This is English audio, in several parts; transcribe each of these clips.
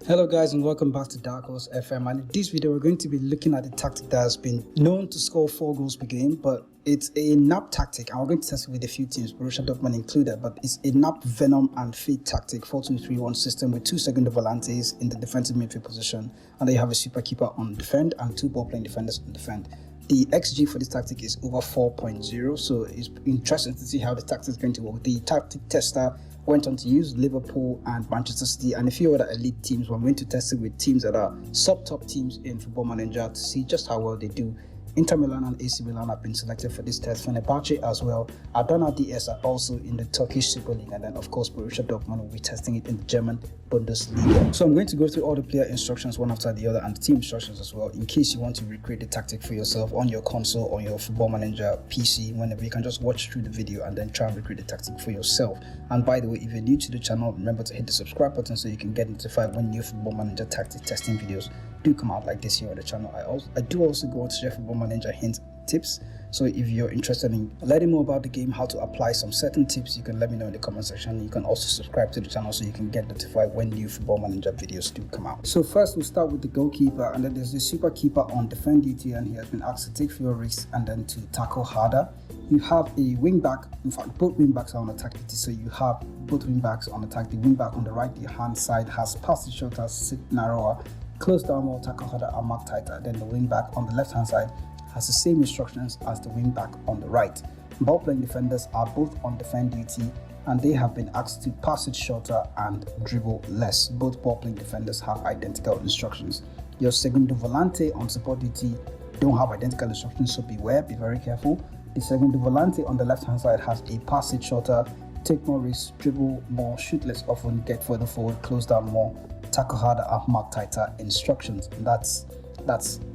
Hello guys and welcome back to DarkHorse FM, and in this video we're going to be looking at the tactic that has been known to score 4 goals per game, but it's a Knap tactic and we're going to test it with a few teams, Borussia Dortmund included, but it's a Knap Venom&FAITH tactic 4-2-3-1 system with 2 second volantes in the defensive midfield position, and then you have a super keeper on defend and 2 ball playing defenders on defend. The XG for this tactic is over 4.0, so it's interesting to see how the tactic is going to work. The tactic tester went on to use Liverpool and Manchester City and a few other elite teams. We're going to test it with teams that are sub-top teams in Football Manager to see just how well they do. Inter Milan and AC Milan have been selected for this test, Fenerbahce as well. Adana DS are also in the Turkish Super League, and then of course Borussia Dortmund will be testing it in the German Bundesliga. So I'm going to go through all the player instructions one after the other and the team instructions as well, in case you want to recreate the tactic for yourself on your console or your Football Manager PC. Whenever you can just watch through the video and then try and recreate the tactic for yourself. And by the way, if you're new to the channel, remember to hit the subscribe button so you can get notified when new Football Manager tactic testing videos do come out like this here on the channel. I do also go on to share Football Manager hint tips, so if you're interested in learning more about the game, how to apply some certain tips, you can let me know in the comment section. You can also subscribe to the channel so you can get notified when new Football Manager videos do come out. So first we'll start with the goalkeeper, and then there's the super keeper on defend duty, and he has been asked to take fewer risks and then to tackle harder. You have a wing back, in fact both wing backs are on attack duty, so you have both wing backs on attack. The wing back on the right hand side has pass it shorter, sit narrower, close down more, tackle harder and mark tighter. Then the wing back on the left hand side has the same instructions as the wing back on the right. Ball playing defenders are both on defend duty and they have been asked to pass it shorter and dribble less. Both ball playing defenders have identical instructions. Your segundo volante on support duty don't have identical instructions, so beware, be very careful. The segundo volante on the left hand side has a pass it shorter, take more risks, dribble more, shoot less often, get further forward, close down more, tackle harder and mark tighter instructions. And that's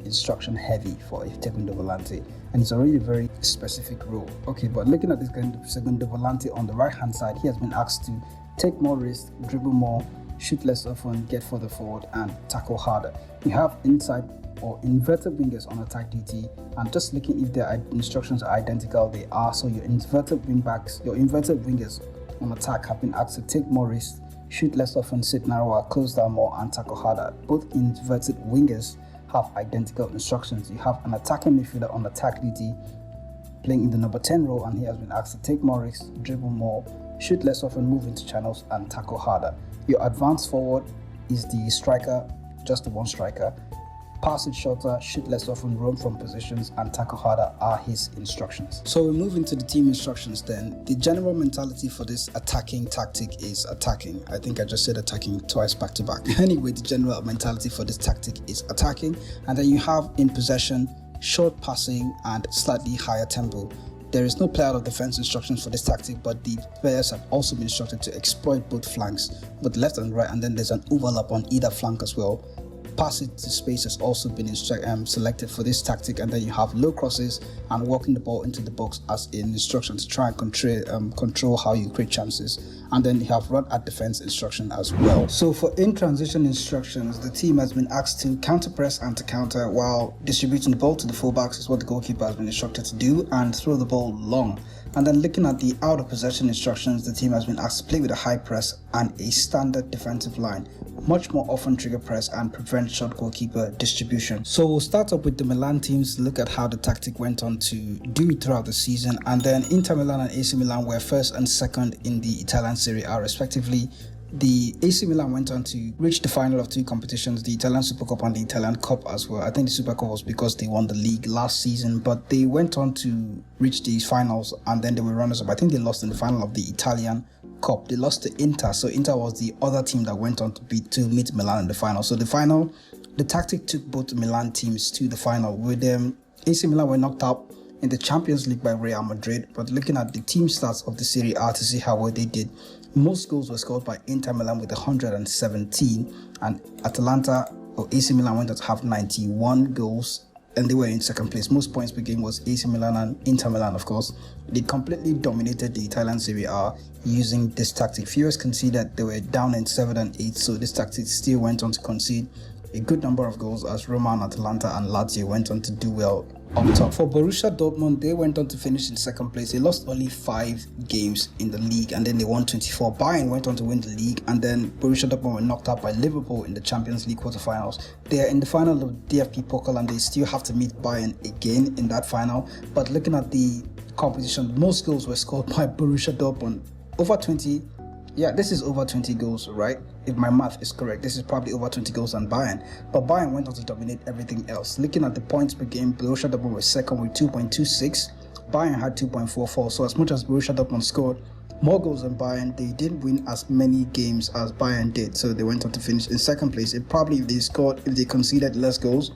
instruction heavy for a segundo volante, and it's already a very specific role. Okay, but looking at this kind of segundo volante on the right hand side, he has been asked to take more risks, dribble more, shoot less often, get further forward and tackle harder. You have inside or inverted wingers on attack duty, and just looking if their instructions are identical, they are. So your inverted wingers on attack have been asked to take more risks, shoot less often, sit narrower, close down more and tackle harder. Both inverted wingers have identical instructions. You have an attacking midfielder on attack duty playing in the number 10 role, and he has been asked to take more risks, dribble more, shoot less often, move into channels and tackle harder. Your advanced forward is the striker, just the one striker. Pass it shorter, shoot less often, roam from positions and tackle harder are his instructions. So we move into the team instructions then. The general mentality for this attacking tactic is attacking. I think I just said attacking twice back to back. Anyway, the general mentality for this tactic is attacking, and then you have in possession, short passing and slightly higher tempo. There is no player of defense instructions for this tactic, but the players have also been instructed to exploit both flanks, both left and right, and then there's an overlap on either flank as well. Pass it to space has also been selected for this tactic, and then you have low crosses and walking the ball into the box as an instruction to try and control how you create chances, and then you have run at defense instruction as well. So for in transition instructions, the team has been asked to counter press and to counter while distributing the ball to the fullbacks is what the goalkeeper has been instructed to do, and throw the ball long. And then looking at the out of possession instructions, the team has been asked to play with a high press and a standard defensive line, much more often trigger press and prevent short goalkeeper distribution. So we'll start up with the Milan teams to look at how the tactic went on to do throughout the season, and then Inter Milan and AC Milan were first and second in the Italian Serie A respectively. The AC Milan went on to reach the final of 2 competitions, the Italian Super Cup and the Italian Cup as well. I think the Super Cup was because they won the league last season, but they went on to reach these finals and then they were runners up. I think they lost in the final of the Italian Cup. They lost to Inter, so Inter was the other team that went on to meet Milan in the final. So the tactic took both Milan teams to the final, with AC Milan were knocked out in the Champions League by Real Madrid. But looking at the team stats of the Serie A to see how well they did, most goals were scored by Inter Milan with 117, and Atalanta or AC Milan went on to have 91 goals and they were in second place. Most points per game was AC Milan and Inter Milan, of course. They completely dominated the Italian Serie A using this tactic. Furious conceded they were down in 7 and 8, so this tactic still went on to concede a good number of goals as Roma and Atalanta and Lazio went on to do well up top. For Borussia Dortmund, they went on to finish in second place. They lost only 5 games in the league, and then they won 24. Bayern went on to win the league, and then Borussia Dortmund were knocked out by Liverpool in the Champions League quarterfinals. They are in the final of DFB Pokal, and they still have to meet Bayern again in that final. But looking at the competition, most goals were scored by Borussia Dortmund. Over 20. Yeah, this is over 20 goals, right? If my math is correct, this is probably over 20 goals than Bayern. But Bayern went on to dominate everything else. Looking at the points per game, Borussia Dortmund was second with 2.26. Bayern had 2.44. So as much as Borussia Dortmund scored more goals than Bayern, they didn't win as many games as Bayern did. So they went on to finish in second place. If they conceded less goals,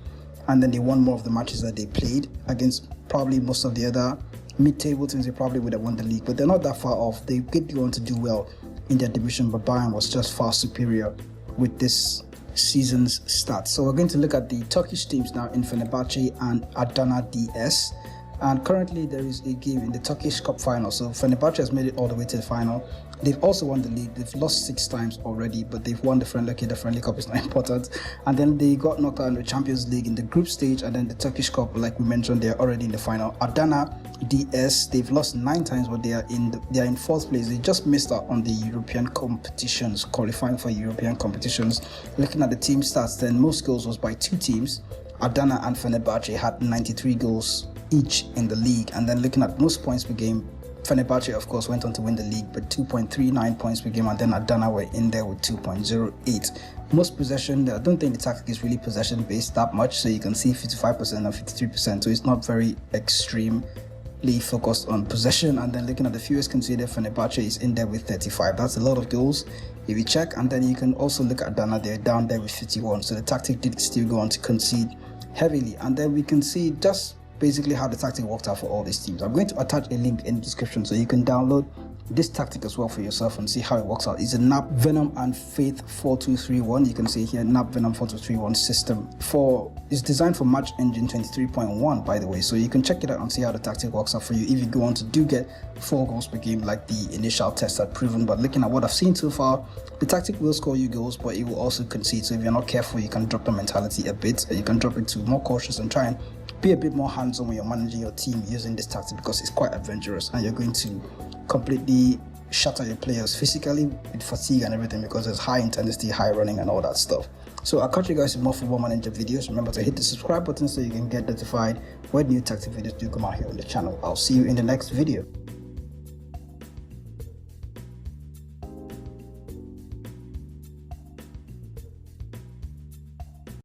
and then they won more of the matches that they played against probably most of the other mid-table teams, they probably would have won the league. But they're not that far off. They did go on to do well in their division, but Bayern was just far superior with this season's stats. So we're going to look at the Turkish teams now in Fenerbahce and Adana DS. And currently there is a game in the Turkish Cup final. So Fenerbahce has made it all the way to the final. They've also won the league. They've lost 6 times already, but they've won the friendly. Okay, the friendly cup is not important. And then they got knocked out in the Champions League in the group stage, and then the Turkish Cup, like we mentioned, they're already in the final. Adana DS, they've lost 9 times, but they are in 4th place. They just missed out on the European competitions, qualifying for European competitions. Looking at the team stats, then most goals was by 2 teams. Adana and Fenerbahce had 93 goals each in the league. And then looking at most points per game, Fenerbahce, of course, went on to win the league, but 2.39 points per game, and then Adana were in there with 2.08. Most possession, I don't think the tactic is really possession-based that much, so you can see 55% and 53%, so it's not very extremely focused on possession. And then looking at the fewest conceded, Fenerbahce is in there with 35. That's a lot of goals if you check. And then you can also look at Adana, they're down there with 51, so the tactic did still go on to concede heavily. And then we can see just basically how the tactic worked out for all these teams. I'm going to attach a link in the description so you can download this tactic as well for yourself and see how it works out. It's a Knap VENOM&FAITH4231. You can see here Knap VENOM4231 system it's designed for Match Engine 23.1, by the way, so you can check it out and see how the tactic works out for you if you go on to get 4 goals per game like the initial test had proven. But looking at what I've seen so far, the tactic will score you goals, but it will also concede. So if you're not careful, you can drop the mentality a bit, and you can drop it to more cautious and try and be a bit more hands-on when you're managing your team using this tactic, because it's quite adventurous and you're going to completely shatter your players physically with fatigue and everything, because there's high intensity, high running and all that stuff. So I'll catch you guys in more Football Manager videos. Remember to hit the subscribe button so you can get notified when new tactic videos do come out here on the channel. I'll see you in the next video.